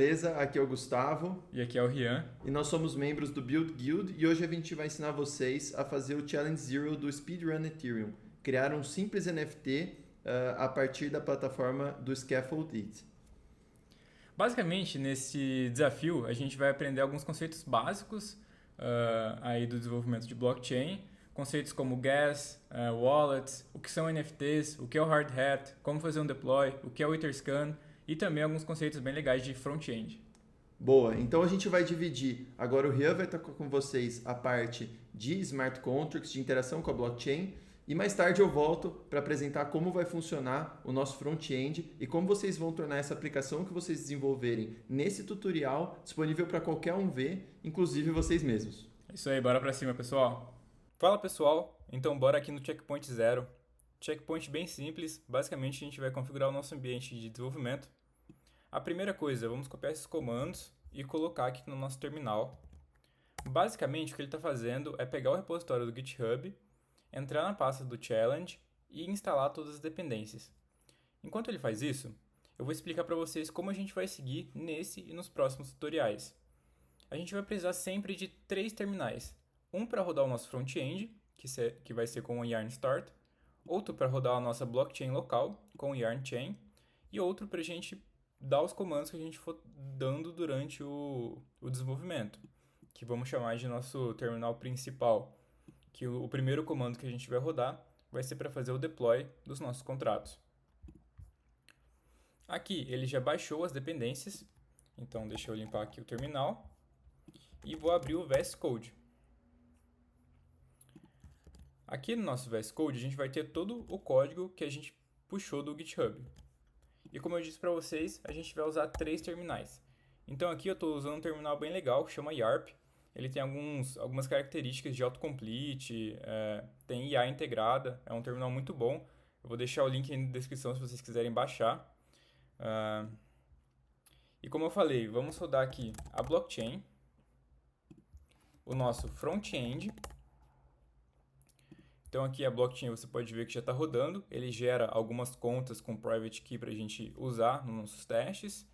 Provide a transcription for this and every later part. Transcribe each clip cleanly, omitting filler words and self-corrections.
Beleza? Aqui é o Gustavo E aqui é o Rian. e nós somos membros do Build Guild e hoje a gente vai ensinar vocês a fazer o Challenge Zero do Speedrun Ethereum, criar um simples NFT a partir da plataforma do Scaffold It. Basicamente, nesse desafio, a gente vai aprender alguns conceitos básicos aí do desenvolvimento de blockchain, conceitos como gas, wallets, o que são NFTs, o que é o hard hat, como fazer um deploy, o que é o Etherscan e também alguns conceitos bem legais de front-end. Boa, então a gente vai dividir. Agora o Rian vai estar com vocês a parte de smart contracts, de interação com a blockchain. E mais tarde eu volto para apresentar como vai funcionar o nosso front-end e como vocês vão tornar essa aplicação que vocês desenvolverem nesse tutorial disponível para qualquer um ver, inclusive vocês mesmos. É isso aí, bora pra cima, pessoal. Fala, pessoal. Então, bora aqui no Checkpoint Zero. Checkpoint bem simples. Basicamente, a gente vai configurar o nosso ambiente de desenvolvimento. A primeira coisa, vamos copiar esses comandos e colocar aqui no nosso terminal. Basicamente, o que ele está fazendo é pegar o repositório do GitHub, entrar na pasta do Challenge e instalar todas as dependências. Enquanto ele faz isso, eu vou explicar para vocês como a gente vai seguir nesse e nos próximos tutoriais. A gente vai precisar sempre de 3 terminais. Um para rodar o nosso front-end, que vai ser com o Yarn Start, outro para rodar a nossa blockchain local, com o Yarn Chain, e outro para a gente dar os comandos que a gente for dando durante o desenvolvimento, que vamos chamar de nosso terminal principal, que o primeiro comando que a gente vai rodar vai ser para fazer o deploy dos nossos contratos. Aqui ele já baixou as dependências, então deixa eu limpar aqui o terminal e vou abrir o VS Code. Aqui no nosso VS Code a gente vai ter todo o código que a gente puxou do GitHub. E como eu disse para vocês, a gente vai usar 3 terminais. Então aqui eu estou usando um terminal bem legal que chama YARP. Ele tem algumas características de autocomplete, tem IA integrada, é um terminal muito bom. Eu vou deixar o link aí na descrição se vocês quiserem baixar. E como eu falei, vamos rodar aqui a blockchain, o nosso front-end. Então aqui a blockchain você pode ver que já está rodando, ele gera algumas contas com private key para a gente usar nos nossos testes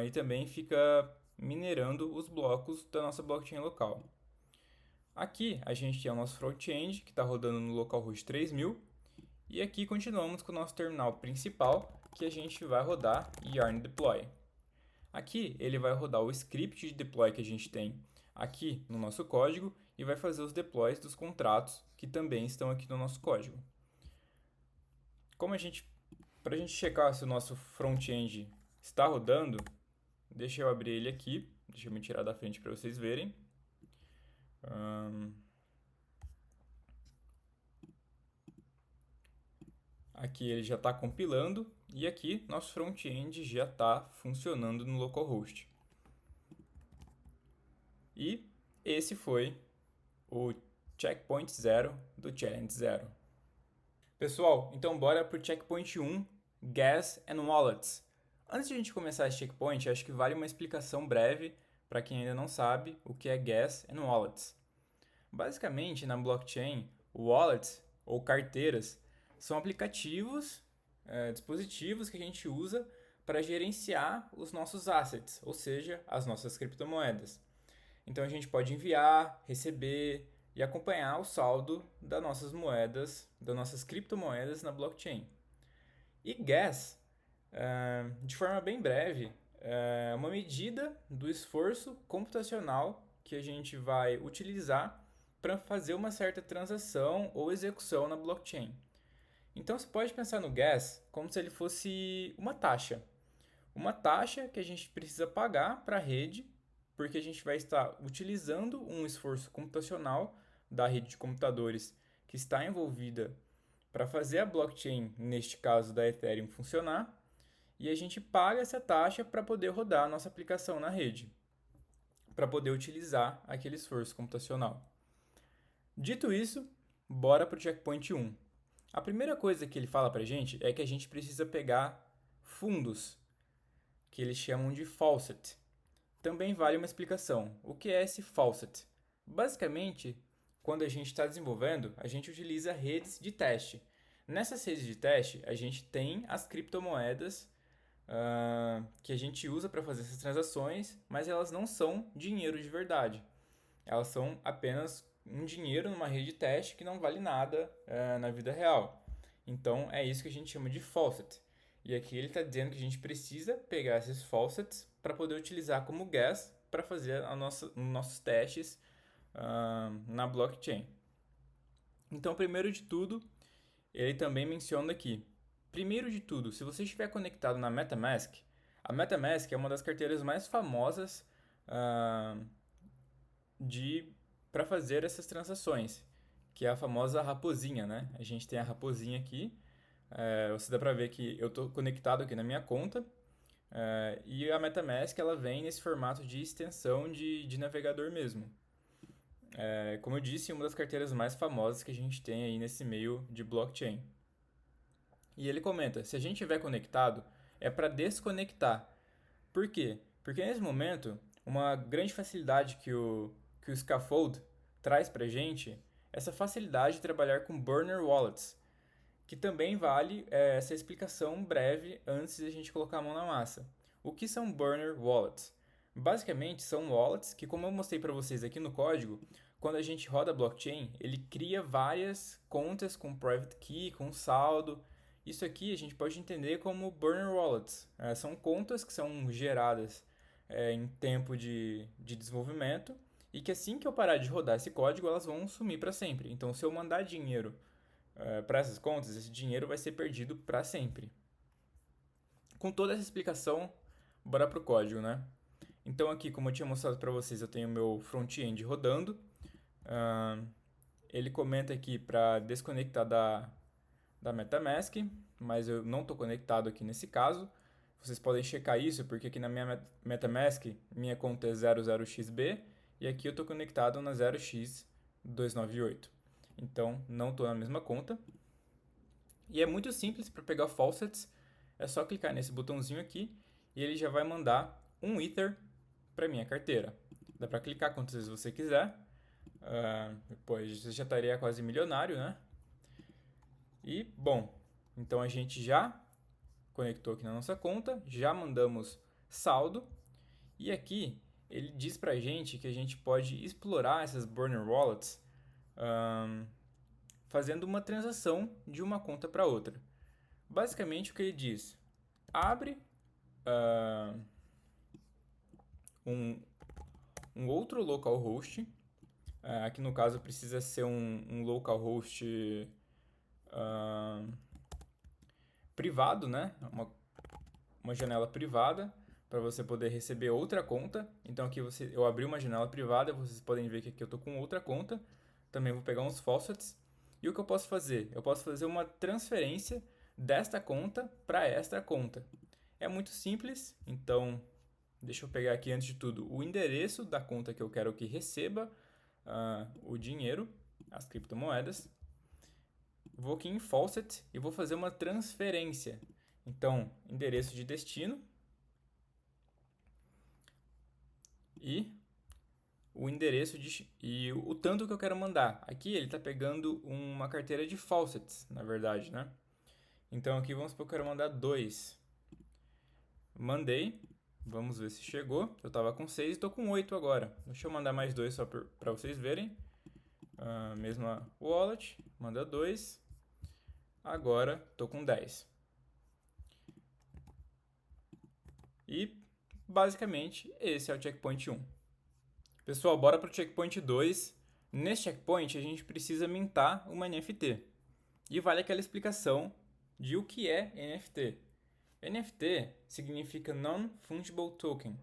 e também fica minerando os blocos da nossa blockchain local. Aqui a gente tem o nosso front-end que está rodando no localhost 3000 e aqui continuamos com o nosso terminal principal que a gente vai rodar yarn deploy. Aqui ele vai rodar o script de deploy que a gente tem aqui no nosso código e vai fazer os deploys dos contratos que também estão aqui no nosso código. Para a gente checar se o nosso front-end está rodando, deixa eu abrir ele aqui, deixa eu me tirar da frente para vocês verem. Aqui ele já está compilando e aqui nosso front-end já está funcionando no localhost. E esse foi o Checkpoint Zero do Challenge Zero. Pessoal, então bora para o Checkpoint 1, Gas and Wallets. Antes de a gente começar esse checkpoint, acho que vale uma explicação breve para quem ainda não sabe o que é Gas and Wallets. Basicamente, na blockchain, wallets ou carteiras são aplicativos, dispositivos que a gente usa para gerenciar os nossos assets, ou seja, as nossas criptomoedas. Então a gente pode enviar, receber e acompanhar o saldo das nossas moedas, das nossas criptomoedas na blockchain. E gas, de forma bem breve, é uma medida do esforço computacional que a gente vai utilizar para fazer uma certa transação ou execução na blockchain. Então você pode pensar no gas como se ele fosse uma taxa. Uma taxa que a gente precisa pagar para a rede, porque a gente vai estar utilizando um esforço computacional da rede de computadores que está envolvida para fazer a blockchain, neste caso da Ethereum, funcionar, e a gente paga essa taxa para poder rodar a nossa aplicação na rede, para poder utilizar aquele esforço computacional. Dito isso, bora para o checkpoint 1. A primeira coisa que ele fala para a gente é que a gente precisa pegar fundos, que eles chamam de faucet. Também vale uma explicação. O que é esse faucet? Basicamente, quando a gente está desenvolvendo, a gente utiliza redes de teste. Nessas redes de teste, a gente tem as criptomoedas que a gente usa para fazer essas transações, mas elas não são dinheiro de verdade. Elas são apenas um dinheiro numa rede de teste que não vale nada na vida real. Então é isso que a gente chama de faucet. E aqui ele está dizendo que a gente precisa pegar esses faucets para poder utilizar como gas para fazer os nossos testes na blockchain. Então, primeiro de tudo, ele também menciona aqui. Primeiro de tudo, se você estiver conectado na MetaMask, a MetaMask é uma das carteiras mais famosas para fazer essas transações, que é a famosa raposinha, né? A gente tem a raposinha aqui, você dá para ver que eu estou conectado aqui na minha conta, e a MetaMask ela vem nesse formato de extensão de navegador mesmo. Como eu disse, uma das carteiras mais famosas que a gente tem aí nesse meio de blockchain. E ele comenta, se a gente estiver conectado, é para desconectar. Por quê? Porque nesse momento, uma grande facilidade que o Scaffold traz para a gente é essa facilidade de trabalhar com burner wallets, que também vale essa explicação breve antes de a gente colocar a mão na massa. O que são burner wallets? Basicamente, são wallets que, como eu mostrei para vocês aqui no código, quando a gente roda a blockchain, ele cria várias contas com private key, com saldo. Isso aqui a gente pode entender como burner wallets. São contas que são geradas em tempo de desenvolvimento e que assim que eu parar de rodar esse código, elas vão sumir para sempre. Então, se eu mandar dinheiro para essas contas, esse dinheiro vai ser perdido para sempre. Com toda essa explicação, bora para o código, né? Então aqui, como eu tinha mostrado para vocês, eu tenho o meu front-end rodando. Ele comenta aqui para desconectar da MetaMask, mas eu não estou conectado aqui nesse caso. Vocês podem checar isso, porque aqui na minha MetaMask, minha conta é 00xb, e aqui eu estou conectado na 0x298. Então, não estou na mesma conta. E é muito simples para pegar faucets, é só clicar nesse botãozinho aqui, e ele já vai mandar um Ether para minha carteira. Dá para clicar quantas vezes você quiser. Depois você já estaria quase milionário, né? E, bom, então a gente já conectou aqui na nossa conta, já mandamos saldo. E aqui ele diz para a gente que a gente pode explorar essas burner wallets fazendo uma transação de uma conta para outra. Basicamente o que ele diz, abre um outro localhost. Aqui no caso precisa ser um localhost privado, né? Uma janela privada para você poder receber outra conta. Então aqui eu abri uma janela privada, vocês podem ver que aqui eu estou com outra conta. Também vou pegar uns faucets. E o que eu posso fazer? Eu posso fazer uma transferência desta conta para esta conta. É muito simples, então deixa eu pegar aqui antes de tudo o endereço da conta que eu quero que receba o dinheiro, as criptomoedas. Vou aqui em Faucet e vou fazer uma transferência. Então, endereço de destino e o endereço e o tanto que eu quero mandar. Aqui ele está pegando uma carteira de faucets, na verdade, né? Então aqui vamos supor que eu quero mandar 2. Mandei. Vamos ver se chegou. Eu estava com 6 e estou com 8 agora. Deixa eu mandar mais 2 só para vocês verem. Mesma wallet. Manda 2. Agora estou com 10. E basicamente esse é o checkpoint 1. Pessoal, bora para o checkpoint 2. Nesse checkpoint a gente precisa mintar uma NFT. E vale aquela explicação de o que é NFT. NFT significa Non-Fungible Token,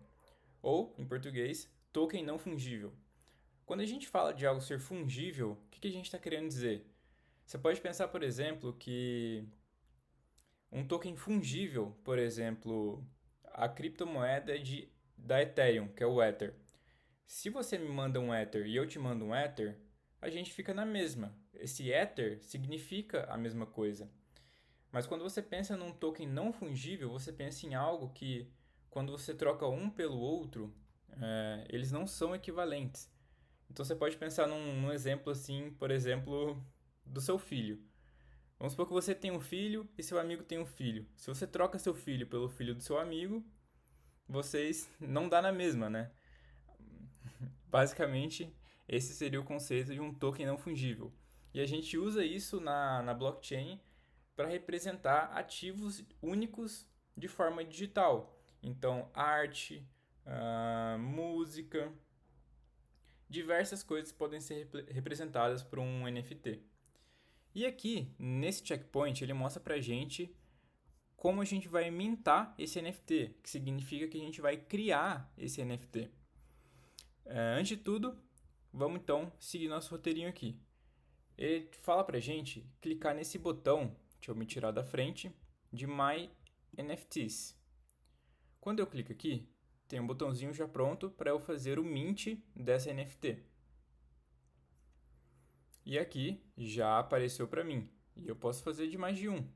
ou, em português, token não fungível. Quando a gente fala de algo ser fungível, o que a gente está querendo dizer? Você pode pensar, por exemplo, que um token fungível, por exemplo, a criptomoeda da Ethereum, que é o Ether. Se você me manda um Ether e eu te mando um Ether, a gente fica na mesma. Esse Ether significa a mesma coisa. Mas quando você pensa num token não fungível, você pensa em algo que, quando você troca um pelo outro, eles não são equivalentes. Então você pode pensar num exemplo assim, por exemplo, do seu filho. Vamos supor que você tem um filho e seu amigo tem um filho. Se você troca seu filho pelo filho do seu amigo, vocês não dá na mesma, né? Basicamente, esse seria o conceito de um token não fungível. E a gente usa isso na blockchain para representar ativos únicos de forma digital. Então, arte, música, diversas coisas podem ser representadas por um NFT. E aqui, nesse checkpoint, ele mostra pra gente como a gente vai mintar esse NFT, que significa que a gente vai criar esse NFT. Antes de tudo, vamos então seguir nosso roteirinho aqui. Ele fala pra gente clicar nesse botão, deixa eu me tirar da frente, de My NFTs. Quando eu clico aqui, tem um botãozinho já pronto para eu fazer o mint dessa NFT. E aqui já apareceu para mim. E eu posso fazer de mais de um.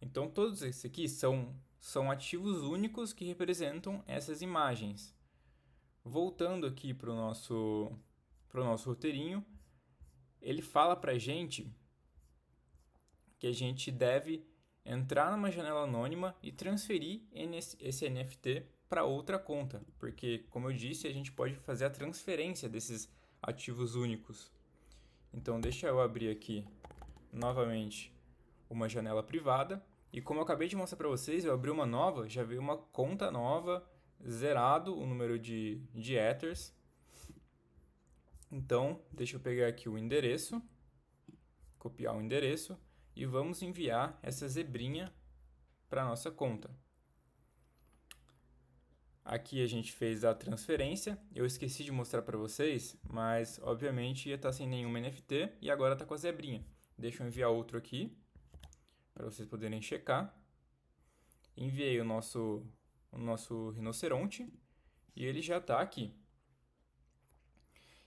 Então todos esses aqui são ativos únicos que representam essas imagens. Voltando aqui para o nosso roteirinho, ele fala para a gente que a gente deve entrar numa janela anônima e transferir esse NFT para outra conta, porque, como eu disse, a gente pode fazer a transferência desses ativos únicos. Então, deixa eu abrir aqui novamente uma janela privada. E como eu acabei de mostrar para vocês, eu abri uma nova, já veio uma conta nova, zerado o número de Ethers. Então, deixa eu pegar aqui o endereço, copiar o endereço e vamos enviar essa zebrinha para a nossa conta. Aqui a gente fez a transferência, eu esqueci de mostrar para vocês, mas obviamente ia estar sem nenhuma NFT e agora está com a zebrinha. Deixa eu enviar outro aqui, para vocês poderem checar. Enviei o nosso rinoceronte e ele já está aqui.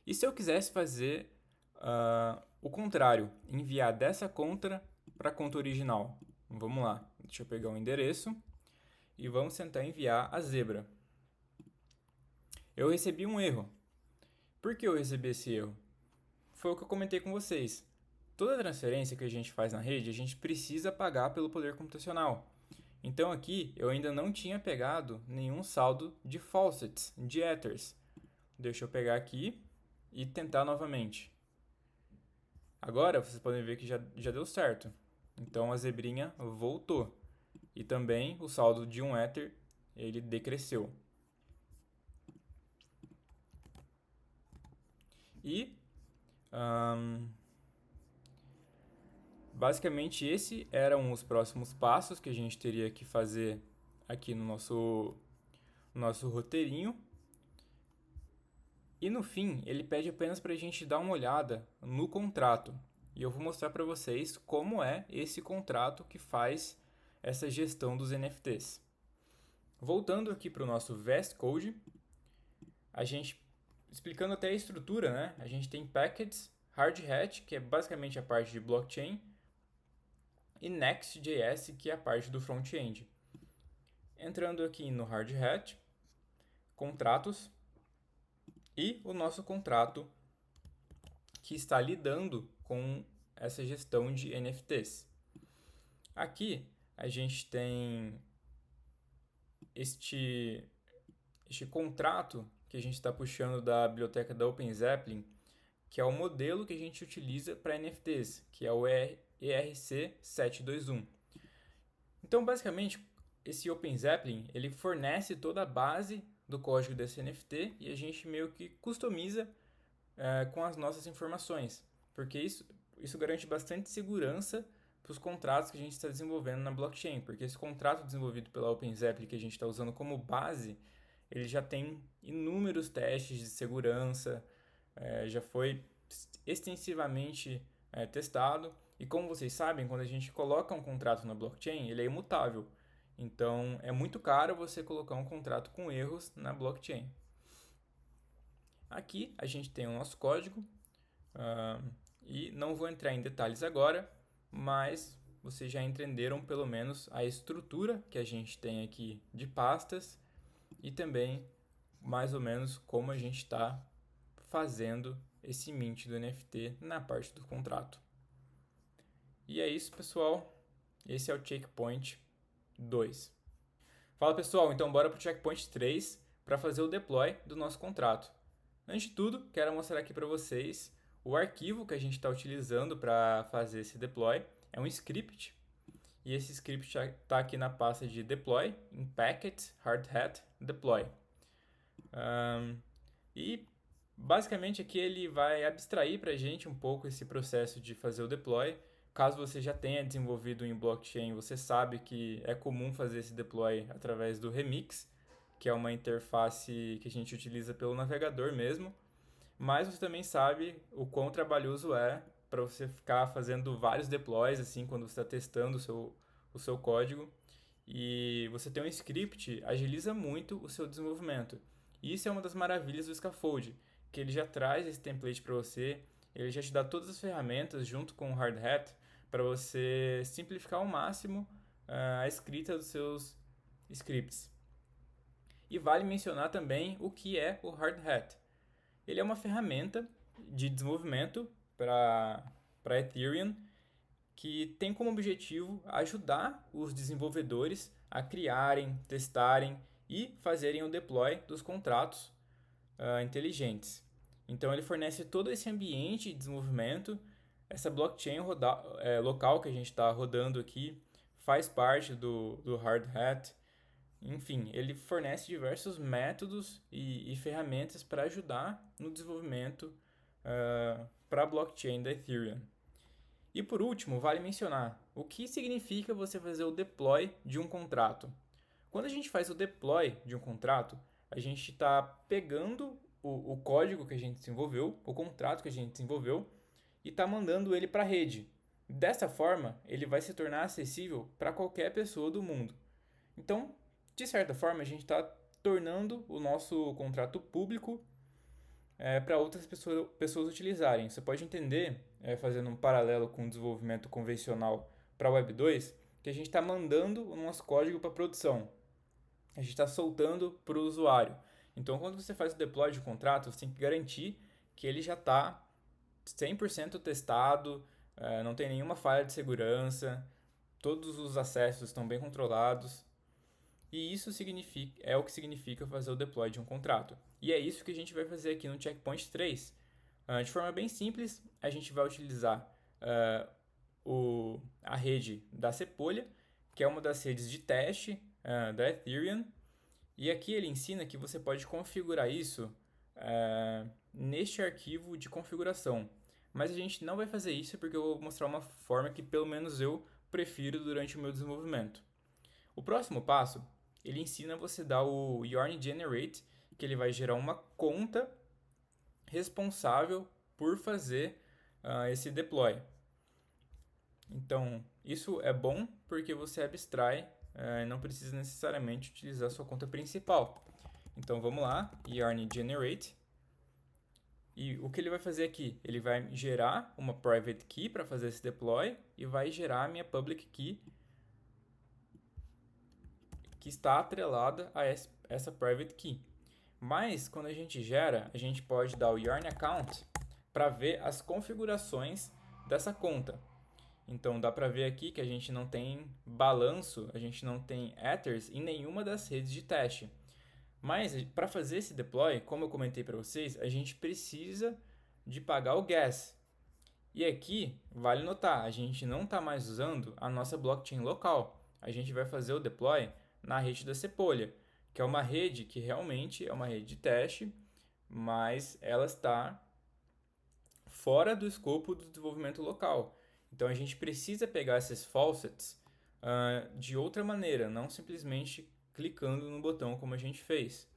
E se eu quisesse fazer o contrário, enviar dessa conta para a conta original? Vamos lá, deixa eu pegar o endereço e vamos tentar enviar a zebra. Eu recebi um erro. Por que eu recebi esse erro? Foi o que eu comentei com vocês. Toda transferência que a gente faz na rede, a gente precisa pagar pelo poder computacional. Então aqui eu ainda não tinha pegado nenhum saldo de faucets, de Ethers. Deixa eu pegar aqui e tentar novamente. Agora vocês podem ver que já deu certo. Então a zebrinha voltou. E também o saldo de um Ether ele decresceu. E basicamente esses eram os próximos passos que a gente teria que fazer aqui no nosso roteirinho. E no fim, ele pede apenas para a gente dar uma olhada no contrato. E eu vou mostrar para vocês como é esse contrato que faz essa gestão dos NFTs. Voltando aqui para o nosso VS Code, a gente, explicando até a estrutura, né? A gente tem Packets, Hard Hat, que é basicamente a parte de blockchain, e Next.js, que é a parte do front-end. Entrando aqui no Hard Hat, contratos, e o nosso contrato que está lidando com essa gestão de NFTs. Aqui a gente tem este contrato que a gente está puxando da biblioteca da OpenZeppelin, que é o modelo que a gente utiliza para NFTs, que é o ERC721. Então, basicamente, esse OpenZeppelin ele fornece toda a base do código desse NFT e a gente meio que customiza com as nossas informações, porque isso garante bastante segurança para os contratos que a gente está desenvolvendo na blockchain, porque esse contrato desenvolvido pela OpenZeppelin que a gente está usando como base, ele já tem inúmeros testes de segurança, já foi extensivamente testado, e como vocês sabem, quando a gente coloca um contrato na blockchain, ele é imutável. Então, é muito caro você colocar um contrato com erros na blockchain. Aqui a gente tem o nosso código, e não vou entrar em detalhes agora, mas vocês já entenderam pelo menos a estrutura que a gente tem aqui de pastas e também mais ou menos como a gente está fazendo esse mint do NFT na parte do contrato. E é isso, pessoal. Esse é o Checkpoint 2. Fala, pessoal, então bora para o Checkpoint 3 para fazer o deploy do nosso contrato. Antes de tudo, quero mostrar aqui para vocês o arquivo que a gente está utilizando para fazer esse deploy. É um script, e esse script está aqui na pasta de deploy, em packets, hardhat, deploy. E basicamente aqui ele vai abstrair para a gente um pouco esse processo de fazer o deploy. Caso você já tenha desenvolvido em blockchain, você sabe que é comum fazer esse deploy através do Remix, que é uma interface que a gente utiliza pelo navegador mesmo. Mas você também sabe o quão trabalhoso é para você ficar fazendo vários deploys assim quando você está testando o seu código. E você ter um script agiliza muito o seu desenvolvimento. E isso é uma das maravilhas do Scaffold, que ele já traz esse template para você, ele já te dá todas as ferramentas junto com o Hardhat para você simplificar ao máximo a escrita dos seus scripts. E vale mencionar também o que é o Hardhat. Ele é uma ferramenta de desenvolvimento para Ethereum que tem como objetivo ajudar os desenvolvedores a criarem, testarem e fazerem o deploy dos contratos inteligentes. Então ele fornece todo esse ambiente de desenvolvimento. Essa blockchain local que a gente está rodando aqui faz parte do Hardhat. Enfim, ele fornece diversos métodos e ferramentas para ajudar no desenvolvimento para a blockchain da Ethereum. E por último, vale mencionar o que significa você fazer o deploy de um contrato. Quando a gente faz o deploy de um contrato, a gente está pegando o código que a gente desenvolveu, o contrato que a gente desenvolveu, e está mandando ele para a rede. Dessa forma, ele vai se tornar acessível para qualquer pessoa do mundo. Então, de certa forma, a gente está tornando o nosso contrato público para outras pessoas utilizarem. Você pode entender, fazendo um paralelo com o desenvolvimento convencional para a Web 2, que a gente está mandando o nosso código para produção. A gente está soltando para o usuário. Então, quando você faz o deploy de contrato, você tem que garantir que ele já está 100% testado, não tem nenhuma falha de segurança, todos os acessos estão bem controlados. E isso é o que significa fazer o deploy de um contrato. E é isso que a gente vai fazer aqui no Checkpoint 3. De forma bem simples, a gente vai utilizar a rede da Sepolia, que é uma das redes de teste da Ethereum. E aqui ele ensina que você pode configurar isso neste arquivo de configuração. Mas a gente não vai fazer isso porque eu vou mostrar uma forma que pelo menos eu prefiro durante o meu desenvolvimento. O próximo passo, ele ensina você a dar o Yarn Generate, que ele vai gerar uma conta responsável por fazer esse deploy. Então, isso é bom porque você abstrai e não precisa necessariamente utilizar a sua conta principal. Então, vamos lá, Yarn Generate. E o que ele vai fazer aqui? Ele vai gerar uma private key para fazer esse deploy e vai gerar a minha public key que está atrelada a essa private key. Mas, quando a gente gera, a gente pode dar o Yarn Account para ver as configurações dessa conta. Então, dá para ver aqui que a gente não tem balanço, a gente não tem Ethers em nenhuma das redes de teste. Mas, para fazer esse deploy, como eu comentei para vocês, a gente precisa de pagar o gas. E aqui, vale notar, a gente não está mais usando a nossa blockchain local. A gente vai fazer o deploy na rede da Sepolia, que é uma rede que realmente é uma rede de teste, mas ela está fora do escopo do desenvolvimento local. Então a gente precisa pegar esses faucets de outra maneira, não simplesmente clicando no botão como a gente fez.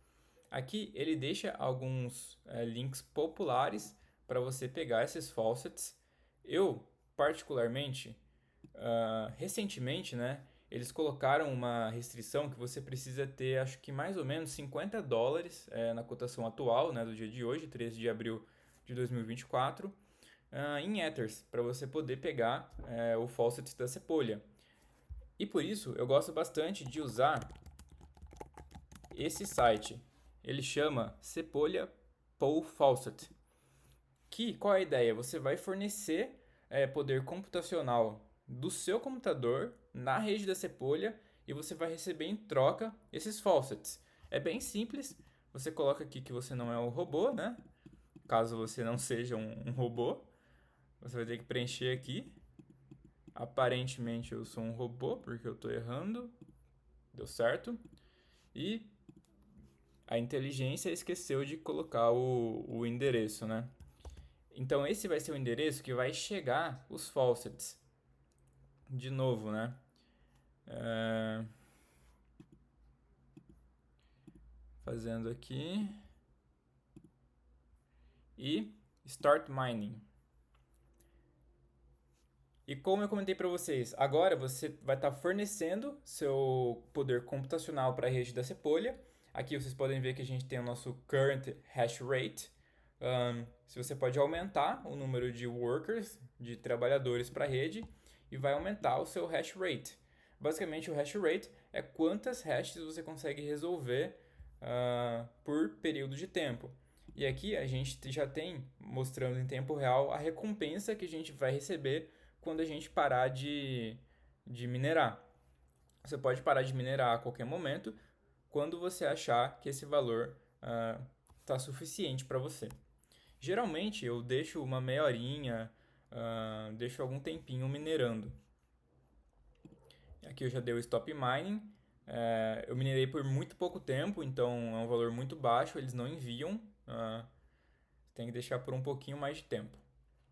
Aqui ele deixa alguns links populares para você pegar esses faucets. Eu, particularmente, recentemente, eles colocaram uma restrição que você precisa ter, acho que mais ou menos $50 na cotação atual, do dia de hoje, 13 de abril de 2024, em Ethers, para você poder pegar o faucet da Sepolia. E por isso eu gosto bastante de usar esse site. Ele chama Sepolia Pool Faucet. qual é a ideia? Você vai fornecer poder computacional do seu computador na rede da Sepolha e você vai receber em troca esses faucets. É bem simples, você coloca aqui que você não é um robô, né? Caso você não seja um robô, você vai ter que preencher aqui. Aparentemente eu sou um robô, porque eu estou errando. Deu certo. E a inteligência esqueceu de colocar o endereço, né? Então esse vai ser o endereço que vai chegar os faucets. De novo, né? Fazendo aqui. E Start Mining. E como eu comentei para vocês, agora você vai estar fornecendo seu poder computacional para a rede da Sepolha. Aqui vocês podem ver que a gente tem o nosso current hash rate. Se você pode aumentar o número de workers, de trabalhadores para a rede, e vai aumentar o seu hash rate. Basicamente, o hash rate é quantas hashes você consegue resolver por período de tempo. E aqui a gente já tem, mostrando em tempo real, a recompensa que a gente vai receber quando a gente parar de minerar. Você pode parar de minerar a qualquer momento, quando você achar que esse valor está suficiente para você. Geralmente eu deixo uma meia horinha, deixo algum tempinho minerando. Aqui eu já dei o stop mining. Eu minerei por muito pouco tempo, então é um valor muito baixo, eles não enviam. Tem que deixar por um pouquinho mais de tempo.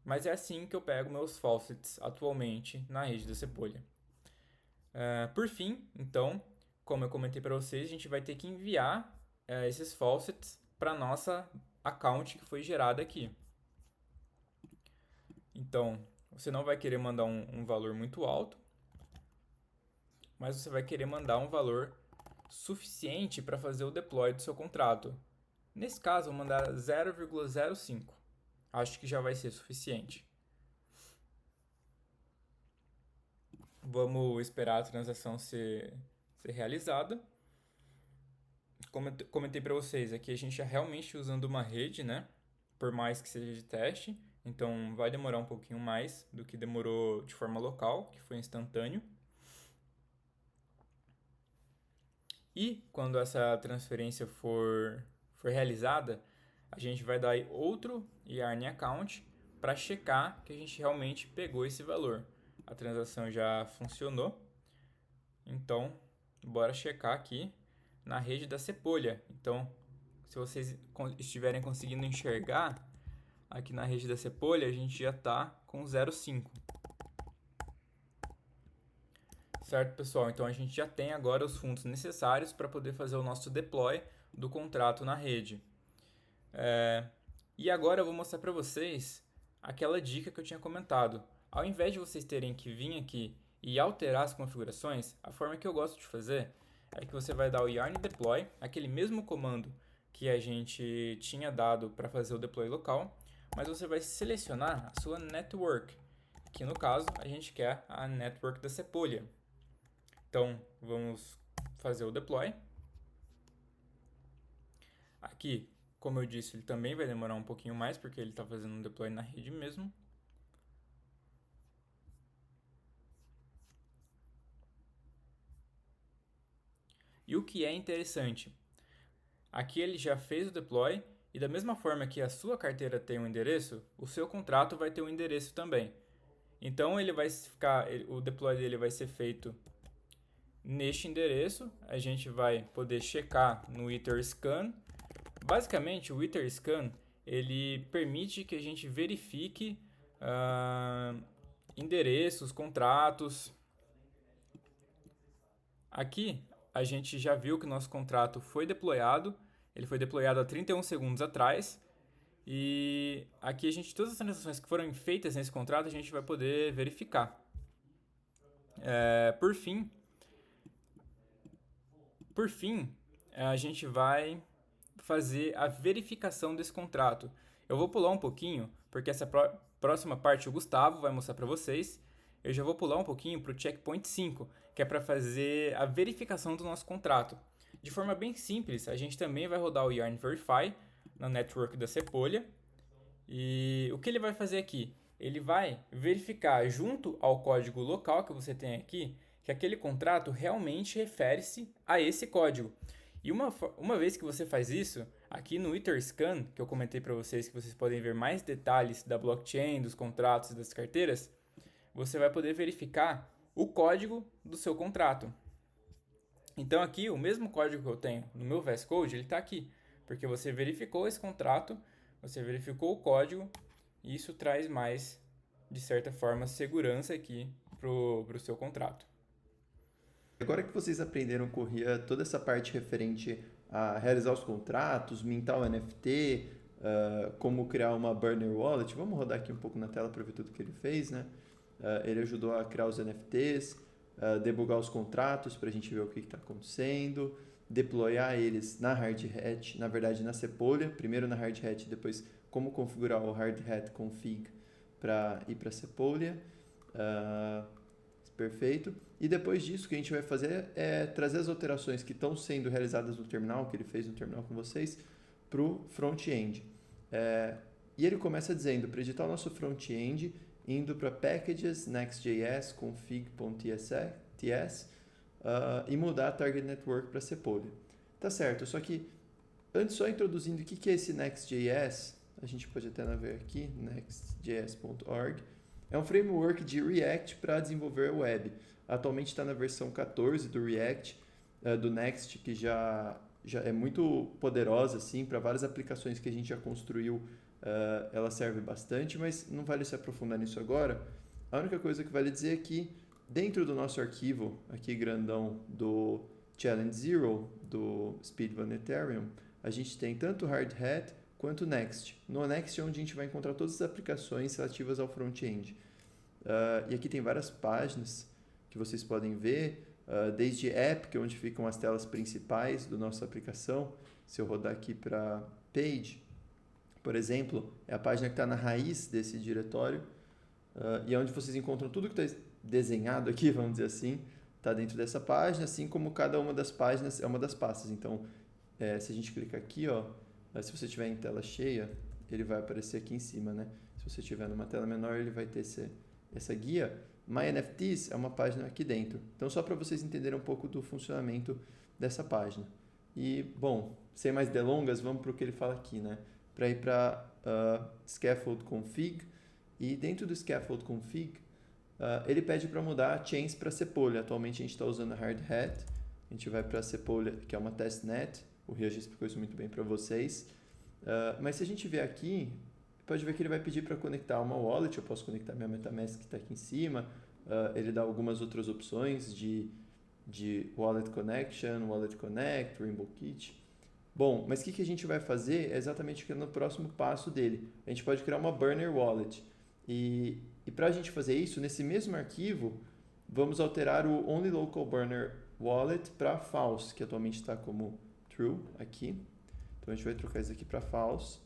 Mas é assim que eu pego meus faucets atualmente na rede da Sepolha. Por fim, então, como eu comentei para vocês, a gente vai ter que enviar esses faucets para a nossa account que foi gerada aqui. Então, você não vai querer mandar um valor muito alto, mas você vai querer mandar um valor suficiente para fazer o deploy do seu contrato. Nesse caso, eu vou mandar 0,05. Acho que já vai ser suficiente. Vamos esperar a transação ser realizada. Como eu comentei para vocês, aqui a gente está realmente usando uma rede, né? Por mais que seja de teste. Então vai demorar um pouquinho mais do que demorou de forma local, que foi instantâneo. E quando essa transferência for realizada, a gente vai dar outro Yarn account para checar que a gente realmente pegou esse valor. A transação já funcionou. Então, bora checar aqui na rede da Sepolha. Então, se vocês estiverem conseguindo enxergar, aqui na rede da Sepolha a gente já está com 0,5. Certo, pessoal? Então a gente já tem agora os fundos necessários para poder fazer o nosso deploy do contrato na rede. E agora eu vou mostrar para vocês aquela dica que eu tinha comentado. Ao invés de vocês terem que vir aqui e alterar as configurações, a forma que eu gosto de fazer é que você vai dar o yarn deploy, aquele mesmo comando que a gente tinha dado para fazer o deploy local, mas você vai selecionar a sua network, que no caso a gente quer a network da Sepolha. Então vamos fazer o deploy. Aqui, como eu disse, ele também vai demorar um pouquinho mais, porque ele está fazendo um deploy na rede mesmo. E o que é interessante, aqui ele já fez o deploy e da mesma forma que a sua carteira tem um endereço, o seu contrato vai ter um endereço também. Então o deploy dele vai ser feito neste endereço. A gente vai poder checar no Etherscan. Basicamente, o Etherscan ele permite que a gente verifique endereços, contratos. Aqui a gente já viu que o nosso contrato foi deployado. Ele foi deployado há 31 segundos atrás. E aqui todas as transações que foram feitas nesse contrato a gente vai poder verificar. Por fim, a gente vai fazer a verificação desse contrato. Eu vou pular um pouquinho, porque essa próxima parte o Gustavo vai mostrar para vocês. Eu já vou pular um pouquinho para o checkpoint 5, que é para fazer a verificação do nosso contrato. De forma bem simples, a gente também vai rodar o Yarn Verify na network da Sepolha. E o que ele vai fazer aqui? Ele vai verificar junto ao código local que você tem aqui que aquele contrato realmente refere-se a esse código. E uma vez que você faz isso, aqui no Etherscan, que eu comentei para vocês que vocês podem ver mais detalhes da blockchain, dos contratos e das carteiras, você vai poder verificar o código do seu contrato. Então aqui, o mesmo código que eu tenho no meu VS Code, ele está aqui, porque você verificou esse contrato, você verificou o código, e isso traz mais, de certa forma, segurança aqui para o seu contrato. Agora que vocês aprenderam com o Rian toda essa parte referente a realizar os contratos, mintar o NFT, como criar uma burner wallet, vamos rodar aqui um pouco na tela para ver tudo que ele fez, né? Ele ajudou a criar os NFTs, debugar os contratos para a gente ver o que está acontecendo, deployar eles na Hard Hat, na verdade na Sepolia, primeiro na Hard Hat, depois como configurar o Hard Hat config para ir para a Sepolia. Perfeito. E depois disso, o que a gente vai fazer é trazer as alterações que estão sendo realizadas no terminal, que ele fez no terminal com vocês, para o front-end. E ele começa dizendo, para editar o nosso front-end, indo para packages, next.js, config.ts e mudar a target network para Sepolia. Tá certo, só que antes só introduzindo o que é esse next.js, a gente pode até navegar aqui, nextjs.org. É um framework de React para desenvolver web. Atualmente está na versão 14 do React, do Next, que já é muito poderosa assim, para várias aplicações que a gente já construiu. Ela serve bastante, mas não vale se aprofundar nisso agora. A única coisa que vale dizer é que dentro do nosso arquivo, aqui grandão do Challenge Zero, do Speedrun Ethereum, a gente tem tanto Hard Hat quanto Next. No Next é onde a gente vai encontrar todas as aplicações relativas ao front-end. E aqui tem várias páginas que vocês podem ver, desde App, que é onde ficam as telas principais da nossa aplicação. Se eu rodar aqui para Page, por exemplo, é a página que está na raiz desse diretório, e é onde vocês encontram tudo que está desenhado aqui, vamos dizer assim, está dentro dessa página, assim como cada uma das páginas é uma das pastas. Então, se a gente clicar aqui, se você estiver em tela cheia, ele vai aparecer aqui em cima, né? Se você estiver numa tela menor, ele vai ter essa guia. My NFTs é uma página aqui dentro. Então, só para vocês entenderem um pouco do funcionamento dessa página. E, bom, sem mais delongas, vamos para o que ele fala aqui, né? Para ir para Scaffold Config. E dentro do Scaffold Config, ele pede para mudar chains para Sepolia. Atualmente, a gente está usando a Hard Hat. A gente vai para Sepolia, que é uma testnet. O Rian já explicou isso muito bem para vocês. Mas se a gente ver aqui, pode ver que ele vai pedir para conectar uma wallet. Eu posso conectar minha MetaMask que está aqui em cima. Ele dá algumas outras opções de Wallet Connection, Wallet Connect, Rainbow Kit. Bom, mas o que a gente vai fazer é exatamente o que é no próximo passo dele. A gente pode criar uma Burner Wallet. E para a gente fazer isso, nesse mesmo arquivo, vamos alterar o Only Local Burner Wallet para False, que atualmente está como True aqui. Então a gente vai trocar isso aqui para False.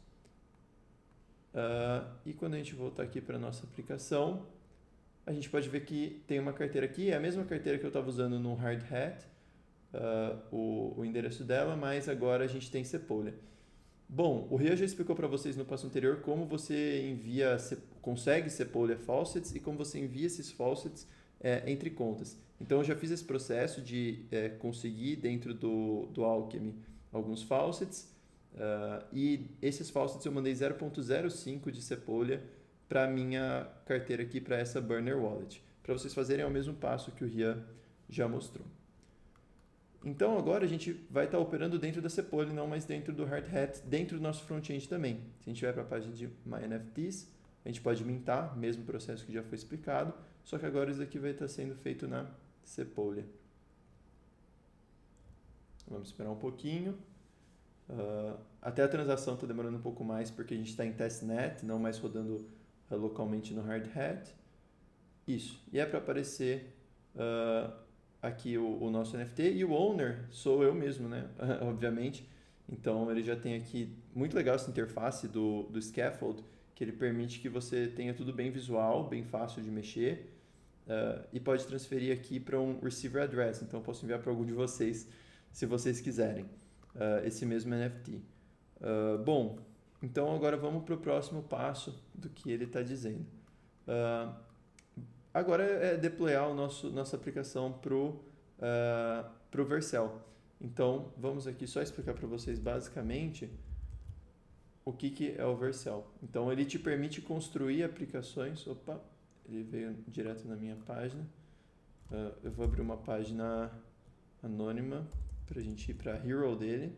E quando a gente voltar aqui para a nossa aplicação, a gente pode ver que tem uma carteira aqui, é a mesma carteira que eu estava usando no Hard Hat, o endereço dela, mas agora a gente tem Sepolia. Bom, o Rian já explicou para vocês no passo anterior como você consegue Sepolia faucets e como você envia esses faucets entre contas. Então eu já fiz esse processo de conseguir dentro do Alchemy alguns faucets, e esses faucets eu mandei 0.05 de Sepolia para minha carteira aqui, para essa Burner Wallet. Para vocês fazerem o mesmo passo que o Rian já mostrou. Então agora a gente vai estar operando dentro da Sepolia, não mais dentro do Hard Hat, dentro do nosso front-end também. Se a gente vai para a página de My NFTs, a gente pode mintar, mesmo processo que já foi explicado, só que agora isso aqui vai estar sendo feito na Sepolia. Vamos esperar um pouquinho. Até a transação está demorando um pouco mais porque a gente está em testnet, não mais rodando localmente no Hard Hat. Isso. E é para aparecer aqui o nosso NFT, e o owner sou eu mesmo, né? Obviamente. Então ele já tem aqui, muito legal essa interface do Scaffold, que ele permite que você tenha tudo bem visual, bem fácil de mexer, e pode transferir aqui para um receiver address. Então eu posso enviar para algum de vocês, se vocês quiserem, esse mesmo NFT. Bom, Então, agora vamos para o próximo passo do que ele está dizendo. Agora é deployar nossa aplicação para o Vercel. Então, vamos aqui só explicar para vocês basicamente o que é o Vercel. Então, ele te permite construir aplicações. Opa, ele veio direto na minha página. Eu vou abrir uma página anônima para a gente ir para a Hero dele.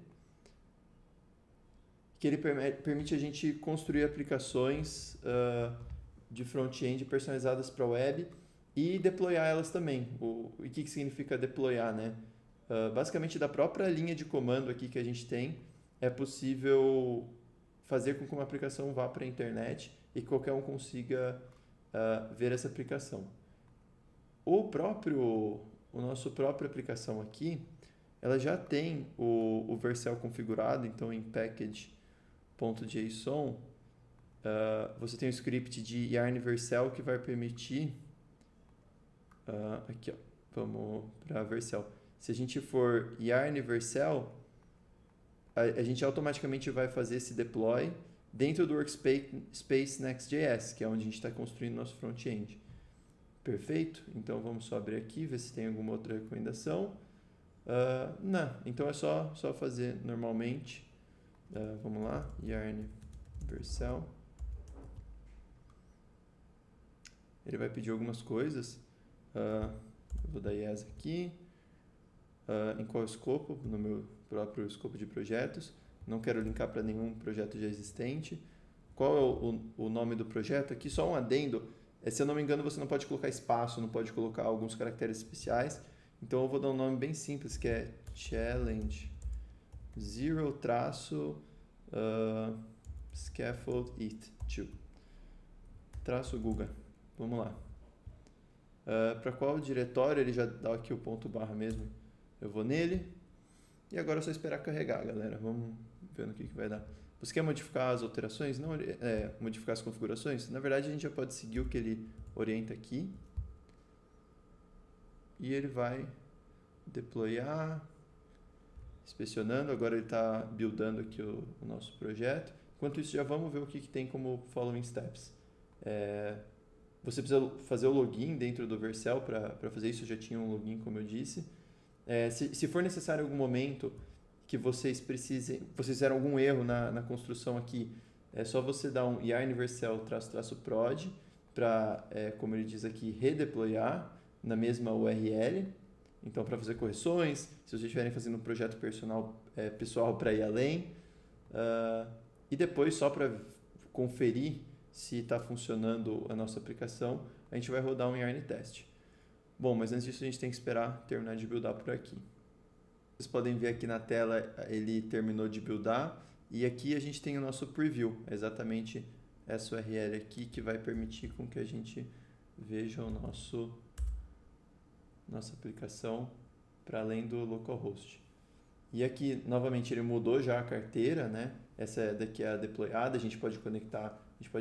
Que ele permite a gente construir aplicações de front-end personalizadas para a web e deployar elas também. O que significa deployar, né? Basicamente, da própria linha de comando aqui que a gente tem, é possível fazer com que uma aplicação vá para a internet e que qualquer um consiga ver essa aplicação. Nosso própria aplicação aqui, ela já tem o Vercel configurado, então em package.json, você tem um script de yarn Vercel que vai permitir, aqui ó, vamos para Vercel. Se a gente for yarn Vercel, a gente automaticamente vai fazer esse deploy dentro do Workspace Next.js, que é onde a gente está construindo nosso front-end. Perfeito? Então vamos só abrir aqui, ver se tem alguma outra recomendação. Não, então é só fazer normalmente. Vamos lá, yarn Vercel. Ele vai pedir algumas coisas. Eu vou dar yes aqui. Em qual escopo? No meu próprio escopo de projetos. Não quero linkar para nenhum projeto já existente. Qual é o nome do projeto? Aqui só um adendo. Se eu não me engano, você não pode colocar espaço, não pode colocar alguns caracteres especiais. Então eu vou dar um nome bem simples, que é Challenge 0-Scaffold It 2. Traço Guga. Vamos lá. Para qual diretório? Ele já dá aqui o ponto barra mesmo. Eu vou nele. E agora é só esperar carregar, galera. Vamos ver no que vai dar. Você quer modificar as alterações? Não, modificar as configurações? Na verdade, a gente já pode seguir o que ele orienta aqui. E ele vai deployar, inspecionando. Agora ele está buildando aqui o nosso projeto. Enquanto isso, já vamos ver o que tem como following steps. Você precisa fazer o login dentro do Vercel para fazer isso. Eu já tinha um login, como eu disse. Se for necessário em algum momento que vocês fizeram algum erro na construção aqui, é só você dar um yarn Vercel --prod para, como ele diz aqui, redeployar na mesma URL. Então, para fazer correções, se vocês estiverem fazendo um projeto pessoal para ir além. E depois, só para conferir se está funcionando a nossa aplicação, a gente vai rodar um yarn test. Bom, mas antes disso a gente tem que esperar terminar de buildar por aqui. Vocês podem ver aqui na tela, ele terminou de buildar. E aqui a gente tem o nosso preview, exatamente essa URL aqui que vai permitir com que a gente veja nossa aplicação para além do localhost. E aqui, novamente, ele mudou já a carteira, né? Essa daqui é a deployada, a gente pode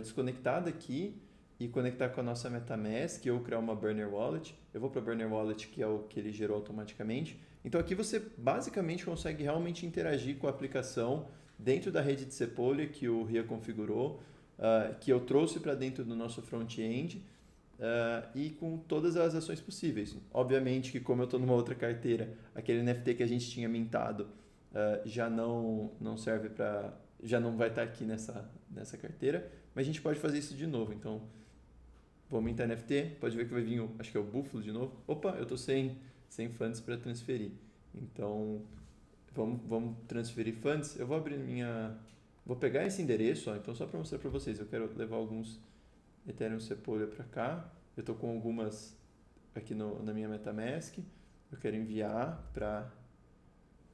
desconectar daqui e conectar com a nossa MetaMask ou criar uma Burner Wallet. Eu vou para a Burner Wallet, que é o que ele gerou automaticamente. Então aqui você basicamente consegue realmente interagir com a aplicação dentro da rede de Sepolia que o Ria configurou, que eu trouxe para dentro do nosso front-end e com todas as ações possíveis. Obviamente que como eu estou numa outra carteira, aquele NFT que a gente tinha mintado já não serve para... já não vai estar aqui nessa carteira, mas a gente pode fazer isso de novo. Então, vou mintar NFT, pode ver que vai vir, acho que é o Buffalo de novo. Opa, eu estou sem funds para transferir. Então, vamos transferir funds. Eu vou abrir vou pegar esse endereço, então só para mostrar para vocês, eu quero levar alguns Ethereum Sepolia para cá. Eu estou com algumas aqui na minha MetaMask. Eu quero enviar para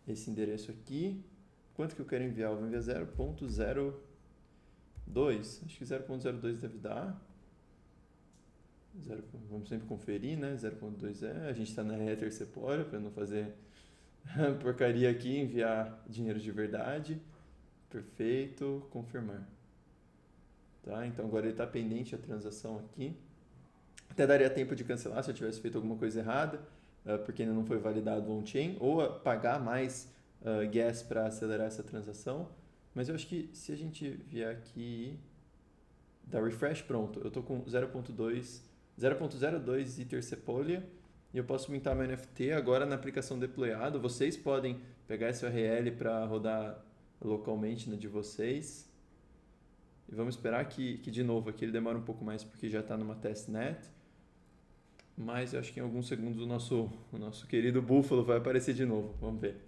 esse endereço aqui. Quanto que eu quero enviar? Eu vou enviar 0.02. Acho que 0.02 deve dar. Vamos sempre conferir, né? 0.2 a gente está na Ether Sepolia para não fazer porcaria aqui, enviar dinheiro de verdade. Perfeito, confirmar. Tá? Então agora ele está pendente a transação aqui. Até daria tempo de cancelar se eu tivesse feito alguma coisa errada, porque ainda não foi validado o on-chain, ou pagar mais gas para acelerar essa transação. Mas eu acho que se a gente vier aqui, dar refresh, pronto. Eu tô com 0.02 Ether Sepolia e eu posso mintar meu NFT agora na aplicação deployado. Vocês podem pegar esse URL para rodar localmente na de vocês. E vamos esperar que de novo aqui ele demora um pouco mais porque já está numa testnet. Mas eu acho que em alguns segundos o nosso querido Buffalo vai aparecer de novo. Vamos ver.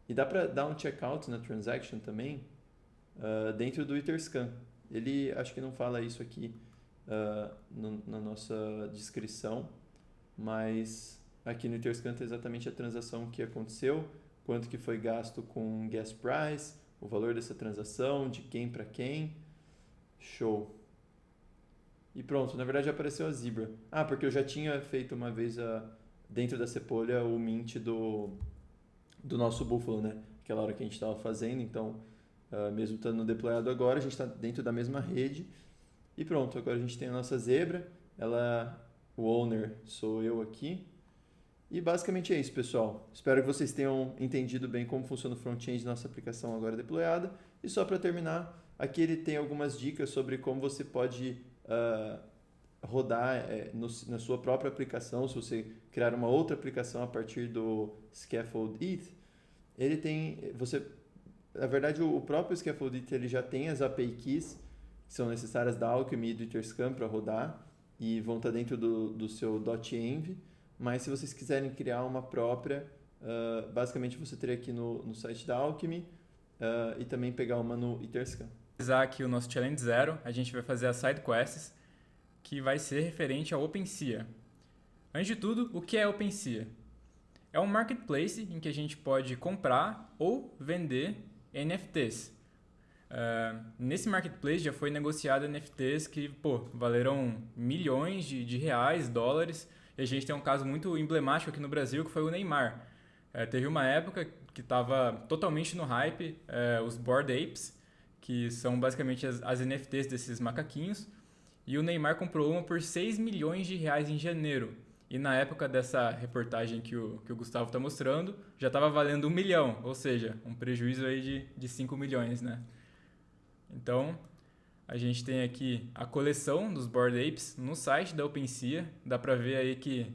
E dá para dar um checkout na transaction também dentro do Etherscan. Ele acho que não fala isso aqui na nossa descrição, mas aqui no Etherscan tem exatamente a transação que aconteceu, quanto que foi gasto com gas price, o valor dessa transação, de quem para quem. Show. E pronto, na verdade já apareceu a Zebra. Porque eu já tinha feito uma vez dentro da Sepolia o mint do nosso Buffalo, né? Aquela hora que a gente estava fazendo, então mesmo estando deployado agora, a gente está dentro da mesma rede. E pronto, agora a gente tem a nossa Zebra, o owner sou eu aqui. E basicamente é isso, pessoal. Espero que vocês tenham entendido bem como funciona o front-end da nossa aplicação agora deployada. E só para terminar, aqui ele tem algumas dicas sobre como você pode rodar na sua própria aplicação, se você criar uma outra aplicação a partir do Scaffold ETH. Na verdade, o próprio Scaffold ETH ele já tem as API keys que são necessárias da Alchemy e do Etherscan para rodar e vão estar dentro do seu .env. Mas se vocês quiserem criar uma própria, basicamente você teria aqui no site da Alchemy e também pegar uma no Etherscan. Aqui o nosso Challenge Zero, a gente vai fazer as side quests, que vai ser referente ao OpenSea. Antes de tudo, o que é OpenSea? É um marketplace em que a gente pode comprar ou vender NFTs. Nesse marketplace já foi negociado NFTs que valeram milhões de reais, dólares, e a gente tem um caso muito emblemático aqui no Brasil que foi o Neymar. Teve uma época que estava totalmente no hype, os Bored Apes, que são basicamente as NFTs desses macaquinhos, e o Neymar comprou uma por 6 milhões de reais em janeiro. E na época dessa reportagem que o Gustavo está mostrando, já estava valendo 1 milhão, ou seja, um prejuízo aí de 5 milhões, né? Então, a gente tem aqui a coleção dos Bored Apes no site da OpenSea. Dá para ver aí que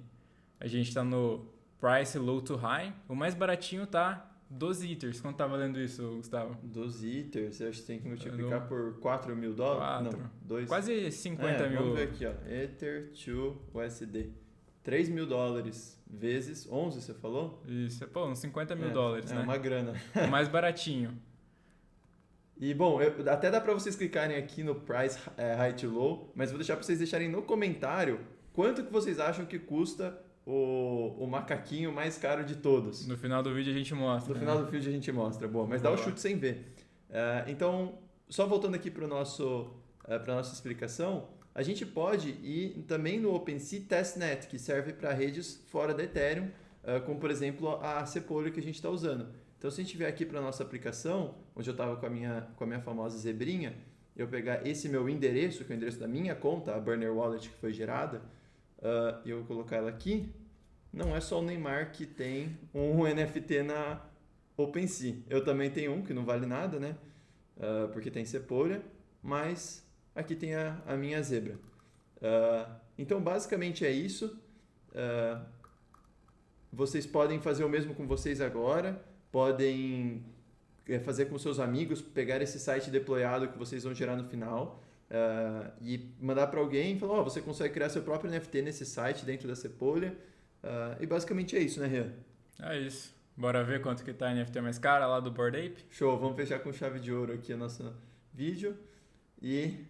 a gente está no Price Low to High. O mais baratinho tá 12 Ethers. Quanto tá valendo isso, Gustavo? 12 Ethers, eu acho que tem que multiplicar por 4 mil dólares? Não, 2. Quase 50 mil. Vamos ver aqui, ó. Ether to USD. 3 mil dólares vezes 11, você falou? Isso, uns 50 mil dólares, né? É uma grana. O mais baratinho. E bom, até dá para vocês clicarem aqui no Price High to Low, mas vou deixar para vocês deixarem no comentário quanto que vocês acham que custa o macaquinho mais caro de todos. No final do vídeo a gente mostra. No final do vídeo a gente mostra. Boa, mas dá o chute sem ver. Então, só voltando aqui para a nossa explicação, a gente pode ir também no OpenSea Testnet, que serve para redes fora da Ethereum, como por exemplo a Sepolia que a gente está usando. Então, se a gente vier aqui para a nossa aplicação, onde eu estava com a minha famosa zebrinha, eu pegar esse meu endereço, que é o endereço da minha conta, a Burner Wallet que foi gerada, e eu colocar ela aqui, não é só o Neymar que tem um NFT na OpenSea. Eu também tenho um que não vale nada, né? Porque tem Sepolia, mas aqui tem a minha zebra. Então, basicamente é isso. Vocês podem fazer o mesmo com vocês agora, podem fazer com seus amigos, pegar esse site deployado que vocês vão gerar no final e mandar para alguém e falar, você consegue criar seu próprio NFT nesse site dentro da Sepolia. E basicamente é isso, né, Rian? É isso. Bora ver quanto que tá a NFT mais cara lá do Bored Ape? Show, vamos fechar com chave de ouro aqui o nosso vídeo. E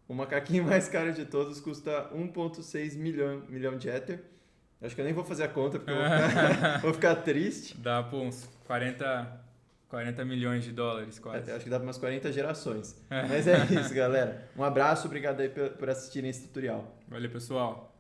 o macaquinho mais caro de todos custa 1,6 milhão de Ether. Acho que eu nem vou fazer a conta porque eu vou ficar triste. Dá por uns 40 milhões de dólares quase. Acho que dá para umas 40 gerações. Mas é isso, galera. Um abraço, obrigado aí por assistirem esse tutorial. Valeu, pessoal.